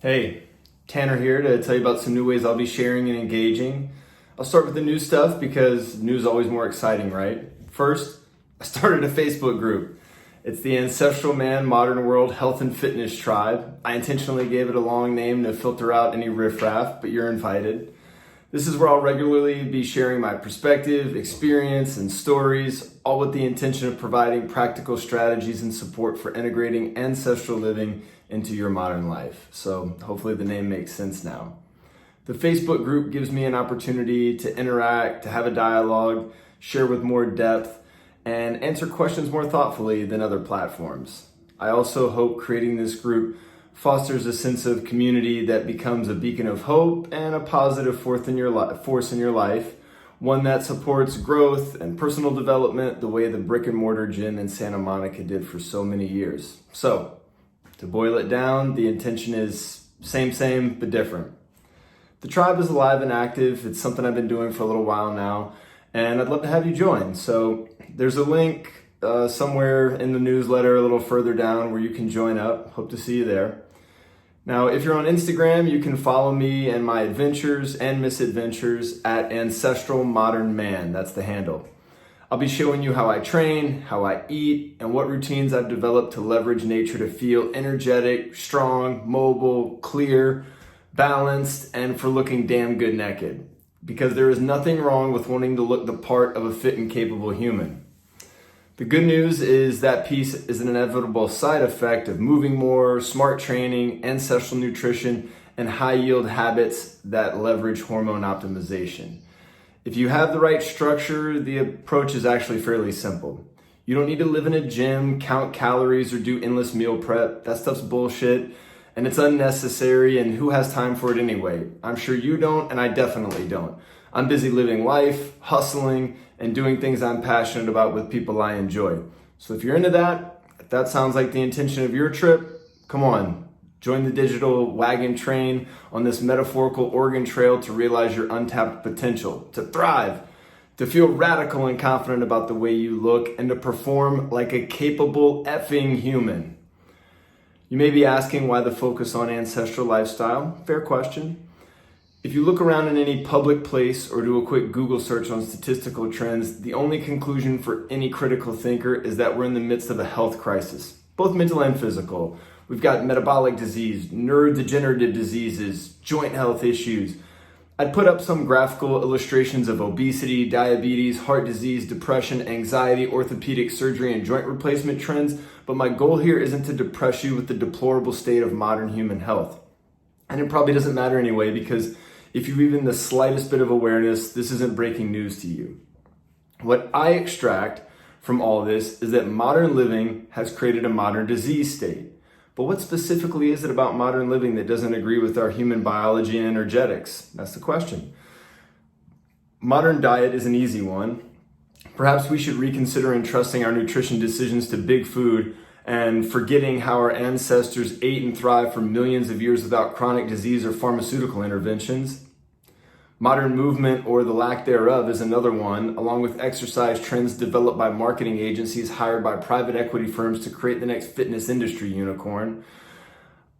Hey, Tanner here to tell you about some new ways I'll be sharing and engaging. I'll start with the new stuff because news is always more exciting, right? First, I started a Facebook group. It's the Ancestral Man Modern World Health and Fitness Tribe. I intentionally gave it a long name to filter out any riffraff, but you're invited. This is where I'll regularly be sharing my perspective, experience, and stories, all with the intention of providing practical strategies and support for integrating ancestral living into your modern life. So hopefully the name makes sense now. The Facebook group gives me an opportunity to interact, to have a dialogue, share with more depth, and answer questions more thoughtfully than other platforms. I also hope creating this group fosters a sense of community that becomes a beacon of hope and a positive force in your life, one that supports growth and personal development the way the brick and mortar gym in Santa Monica did for so many years. So, to boil it down, the intention is same, but different. The tribe is alive and active. It's something I've been doing for a little while now, and I'd love to have you join. So there's a link somewhere in the newsletter a little further down where you can join up. Hope to see you there. Now, if you're on Instagram, you can follow me and my adventures and misadventures at Ancestral Modern Man. That's the handle. I'll be showing you how I train, how I eat, and what routines I've developed to leverage nature to feel energetic, strong, mobile, clear, balanced, and for looking damn good naked. Because there is nothing wrong with wanting to look the part of a fit and capable human. The good news is that piece is an inevitable side effect of moving more, smart training, ancestral nutrition, and high-yield habits that leverage hormone optimization. If you have the right structure, the approach is actually fairly simple. You don't need to live in a gym, count calories, or do endless meal prep. That stuff's bullshit, and it's unnecessary, and who has time for it anyway? I'm sure you don't, and I definitely don't. I'm busy living life, hustling, and doing things I'm passionate about with people I enjoy. So if you're into that, if that sounds like the intention of your trip, come on. Join the digital wagon train on this metaphorical Oregon Trail to realize your untapped potential, to thrive, to feel radical and confident about the way you look, and to perform like a capable effing human. You may be asking why the focus on ancestral lifestyle. Fair question. If you look around in any public place or do a quick Google search on statistical trends, the only conclusion for any critical thinker is that we're in the midst of a health crisis, both mental and physical. We've got metabolic disease, neurodegenerative diseases, joint health issues. I'd put up some graphical illustrations of obesity, diabetes, heart disease, depression, anxiety, orthopedic surgery, and joint replacement trends, but my goal here isn't to depress you with the deplorable state of modern human health. And it probably doesn't matter anyway, because if you've even the slightest bit of awareness, this isn't breaking news to you. What I extract from all this is that modern living has created a modern disease state. But what specifically is it about modern living that doesn't agree with our human biology and energetics? That's the question. Modern diet is an easy one. Perhaps we should reconsider entrusting our nutrition decisions to big food and forgetting how our ancestors ate and thrived for millions of years without chronic disease or pharmaceutical interventions. Modern movement, or the lack thereof, is another one, along with exercise trends developed by marketing agencies hired by private equity firms to create the next fitness industry unicorn.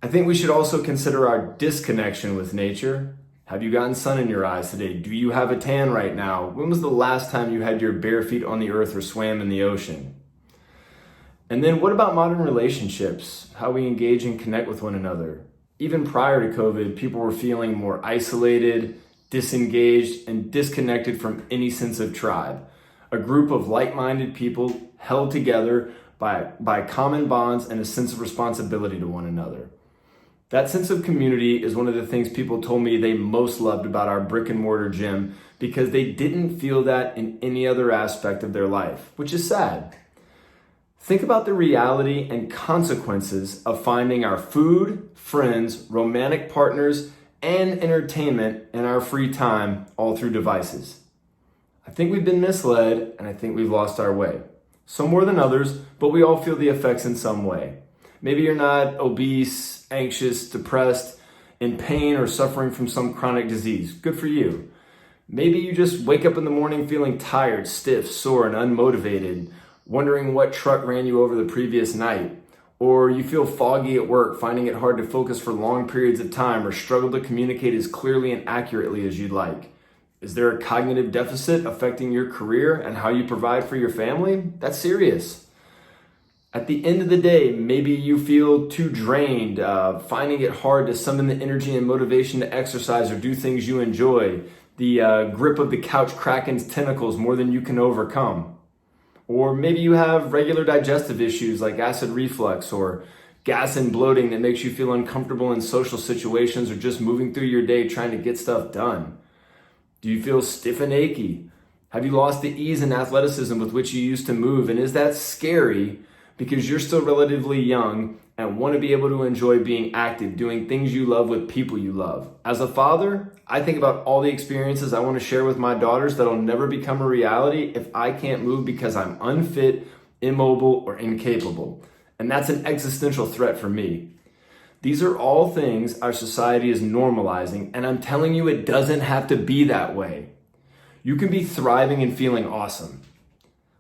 I think we should also consider our disconnection with nature. Have you gotten sun in your eyes today? Do you have a tan right now? When was the last time you had your bare feet on the earth or swam in the ocean? And then what about modern relationships? How we engage and connect with one another? Even prior to COVID, people were feeling more isolated, disengaged, and disconnected from any sense of tribe. A group of like-minded people held together by common bonds and a sense of responsibility to one another. That sense of community is one of the things people told me they most loved about our brick and mortar gym, because they didn't feel that in any other aspect of their life, which is sad. Think about the reality and consequences of finding our food, friends, romantic partners, and entertainment in our free time all through devices. I think we've been misled, and I think we've lost our way. Some more than others, but we all feel the effects in some way. Maybe you're not obese, anxious, depressed, in pain, or suffering from some chronic disease. Good for you. Maybe you just wake up in the morning feeling tired, stiff, sore, and unmotivated, wondering what truck ran you over the previous night. Or you feel foggy at work, finding it hard to focus for long periods of time, or struggle to communicate as clearly and accurately as you'd like. Is there a cognitive deficit affecting your career and how you provide for your family? That's serious. At the end of the day, maybe you feel too drained, finding it hard to summon the energy and motivation to exercise or do things you enjoy. The grip of the couch kraken's tentacles more than you can overcome. Or maybe you have regular digestive issues like acid reflux or gas and bloating that makes you feel uncomfortable in social situations or just moving through your day trying to get stuff done. Do you feel stiff and achy? Have you lost the ease and athleticism with which you used to move? And is that scary because you're still relatively young and want to be able to enjoy being active, doing things you love with people you love? As a father, I think about all the experiences I want to share with my daughters that'll never become a reality if I can't move because I'm unfit, immobile, or incapable. And that's an existential threat for me. These are all things our society is normalizing, and I'm telling you it doesn't have to be that way. You can be thriving and feeling awesome.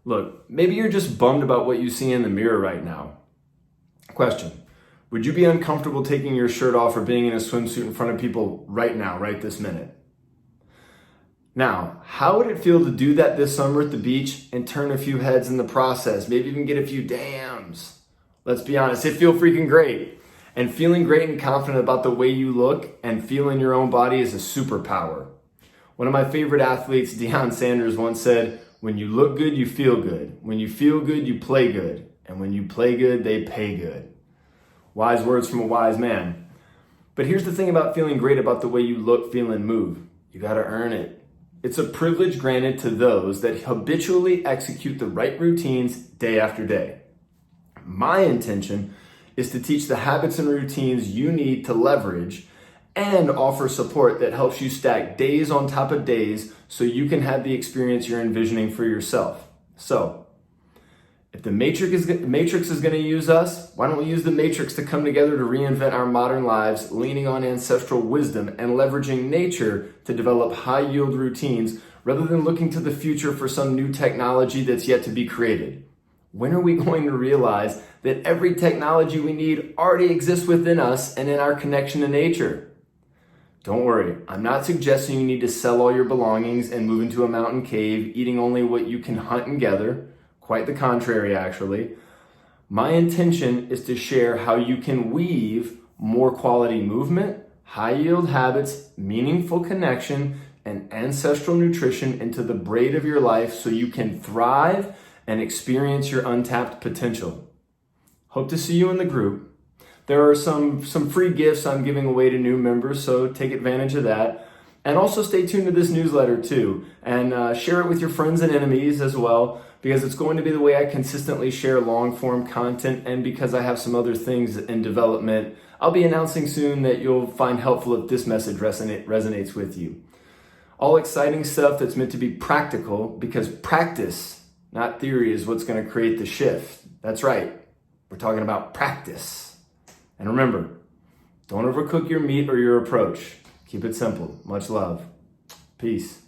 Look, maybe you're just bummed about what you see in the mirror right now. Question: would you be uncomfortable taking your shirt off or being in a swimsuit in front of people right now, right this minute? Now, how would it feel to do that this summer at the beach and turn a few heads in the process, maybe even get a few dams? Let's be honest, it feels freaking great. And feeling great and confident about the way you look and feel in your own body is a superpower. One of my favorite athletes, Deion Sanders, once said, "When you look good, you feel good. When you feel good, you play good. And when you play good, they pay good." Wise words from a wise man. But here's the thing about feeling great about the way you look, feel, and move. You gotta earn it. It's a privilege granted to those that habitually execute the right routines day after day. My intention is to teach the habits and routines you need to leverage and offer support that helps you stack days on top of days so you can have the experience you're envisioning for yourself. So, if the Matrix is going to use us, why don't we use the Matrix to come together to reinvent our modern lives, leaning on ancestral wisdom and leveraging nature to develop high-yield routines rather than looking to the future for some new technology that's yet to be created? When are we going to realize that every technology we need already exists within us and in our connection to nature? Don't worry, I'm not suggesting you need to sell all your belongings and move into a mountain cave, eating only what you can hunt and gather. Quite the contrary, actually. My intention is to share how you can weave more quality movement, high-yield habits, meaningful connection, and ancestral nutrition into the braid of your life so you can thrive and experience your untapped potential. Hope to see you in the group. There are some free gifts I'm giving away to new members, so take advantage of that. And also stay tuned to this newsletter too, and share it with your friends and enemies as well, because it's going to be the way I consistently share long-form content, and because I have some other things in development I'll be announcing soon that you'll find helpful if this message resonates with you. All exciting stuff that's meant to be practical, because practice, not theory, is what's going to create the shift. That's right, we're talking about practice. And remember, don't overcook your meat or your approach. Keep it simple. Much love. Peace.